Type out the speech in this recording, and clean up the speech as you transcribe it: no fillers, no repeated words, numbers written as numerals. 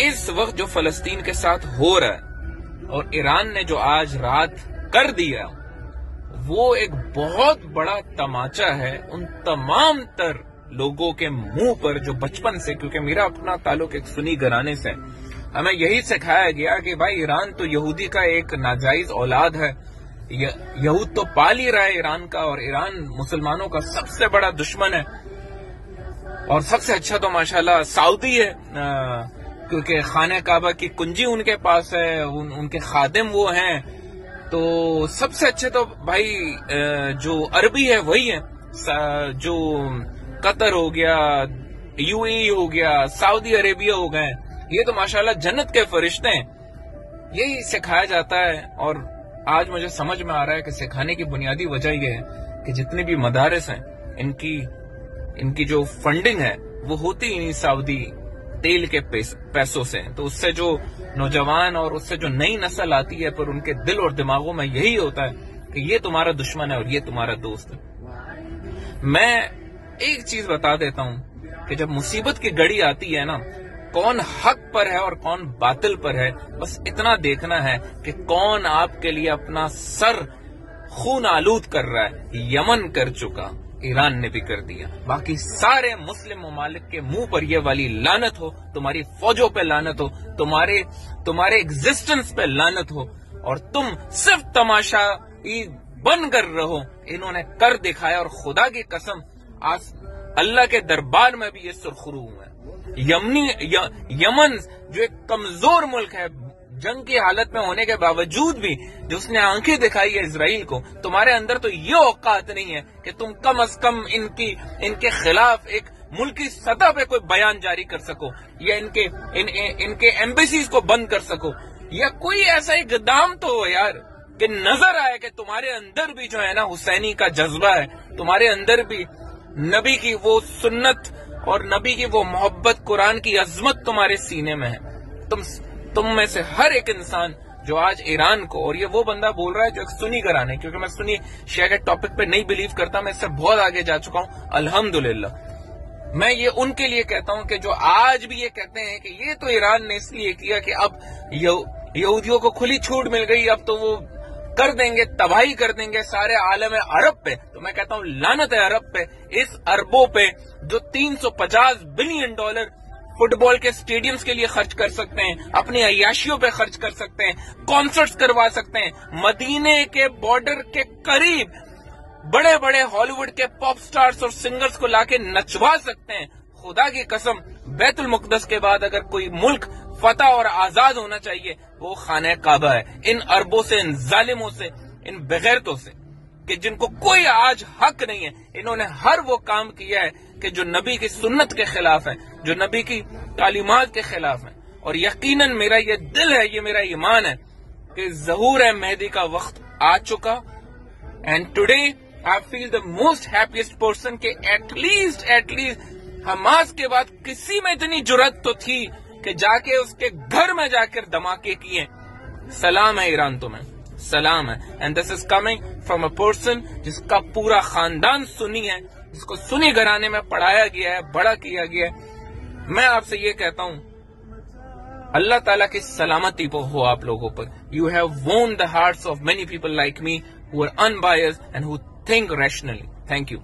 اس وقت جو فلسطین کے ساتھ ہو رہا ہے اور ایران نے جو آج رات کر دیا وہ ایک بہت بڑا تماچا ہے ان تمام تر لوگوں کے منہ پر جو بچپن سے، کیونکہ میرا اپنا تعلق ایک سنی گھرانے سے، ہمیں یہی سکھایا گیا کہ بھائی ایران تو یہودی کا ایک ناجائز اولاد ہے، یہود تو پال ہی رہا ہے ایران کا، اور ایران مسلمانوں کا سب سے بڑا دشمن ہے، اور سب سے اچھا تو ماشاءاللہ سعودی ہے، کیونکہ خانہ کعبہ کی کنجی ان کے پاس ہے، ان کے خادم وہ ہیں، تو سب سے اچھے تو بھائی جو عربی ہے وہی ہے، جو قطر ہو گیا، یو اے ای ہو گیا، سعودی عربیہ ہو گئے، یہ تو ماشاءاللہ جنت کے فرشتے ہیں، یہی سکھایا جاتا ہے۔ اور آج مجھے سمجھ میں آ رہا ہے کہ سکھانے کی بنیادی وجہ یہ ہے کہ جتنے بھی مدارس ہیں ان کی جو فنڈنگ ہے وہ ہوتی ہی نہیں سعودی تیل کے پیسوں سے، تو اس سے جو نوجوان اور اس سے جو نئی نسل آتی ہے پر ان کے دل اور دماغوں میں یہی ہوتا ہے کہ یہ تمہارا دشمن ہے اور یہ تمہارا دوست ہے۔ میں ایک چیز بتا دیتا ہوں کہ جب مصیبت کی گھڑی آتی ہے نا، کون حق پر ہے اور کون باطل پر ہے، بس اتنا دیکھنا ہے کہ کون آپ کے لیے اپنا سر خون آلود کر رہا ہے۔ یمن کر چکا، ایران نے بھی کر دیا، باقی سارے مسلم ممالک کے منہ پر یہ والی لعنت ہو، تمہاری فوجوں پہ لعنت ہو، تمہارے ایگزسٹنس پہ لعنت ہو، اور تم صرف تماشا بن کر رہو۔ انہوں نے کر دکھایا، اور خدا کی قسم آج اللہ کے دربار میں بھی یہ سرخرو ہوئے۔ یمن جو ایک کمزور ملک ہے، جنگ کی حالت میں ہونے کے باوجود بھی جو اس نے آنکھیں دکھائی ہے اسرائیل کو، تمہارے اندر تو یہ اوقات نہیں ہے کہ تم کم از کم ان کے خلاف ایک ملکی سطح پہ کوئی بیان جاری کر سکو، یا ان کے ایمبیسیز کو بند کر سکو، یا کوئی ایسا اقدام تو ہو یار کہ نظر آئے کہ تمہارے اندر بھی جو ہے نا حسینی کا جذبہ ہے، تمہارے اندر بھی نبی کی وہ سنت اور نبی کی وہ محبت، قرآن کی عظمت تمہارے سینے میں ہے۔ تم میں سے ہر ایک انسان جو آج ایران کو، اور یہ وہ بندہ بول رہا ہے جو ایک سنی گھرانے، کیونکہ میں سنی شیعہ کے ٹاپک پہ نہیں بلیو کرتا، میں اس سے بہت آگے جا چکا ہوں الحمدللہ۔ میں یہ ان کے لیے کہتا ہوں کہ جو آج بھی یہ کہتے ہیں کہ یہ تو ایران نے اس لیے کیا کہ اب یہودیوں کو کھلی چھوٹ مل گئی، اب تو وہ کر دیں گے، تباہی کر دیں گے سارے عالم عرب پہ، تو میں کہتا ہوں لعنت ہے عرب پہ، اس اربوں پہ جو $350 بلین فٹ بال کے سٹیڈیمز کے لیے خرچ کر سکتے ہیں، اپنی عیاشیوں پہ خرچ کر سکتے ہیں، کانسرٹس کروا سکتے ہیں، مدینے کے بارڈر کے قریب بڑے بڑے ہالی ووڈ کے پاپ سٹارز اور سنگرز کو لا کے نچوا سکتے ہیں۔ خدا کی قسم بیت المقدس کے بعد اگر کوئی ملک فتح اور آزاد ہونا چاہیے وہ خانہ کعبہ ہے، ان عربوں سے، ان ظالموں سے، ان بغیرتوں سے، کہ جن کو کوئی آج حق نہیں ہے۔ انہوں نے ہر وہ کام کیا ہے کہ جو نبی کی سنت کے خلاف ہے، جو نبی کی تعلیمات کے خلاف ہے، اور یقیناً میرا یہ دل ہے، یہ میرا ایمان ہے کہ ظہور مہدی کا وقت آ چکا، and today I feel the most happiest person کہ ایٹ لیسٹ حماس کے بعد کسی میں اتنی جرأت تو تھی کہ جا کے اس کے گھر میں جا کر دھماکے کیے۔ سلام ہے ایران تمہیں، سلام ہے، and this is coming from a person جس کا پورا خاندان سنی ہے، جس کو سنی گھرانے میں پڑھایا گیا ہے، بڑا کیا گیا ہے۔ میں آپ سے یہ کہتا ہوں اللہ تعالیٰ کی سلامتی ہو آپ لوگوں پر۔ You have won the hearts of many people like me who are unbiased and who think rationally. Thank you.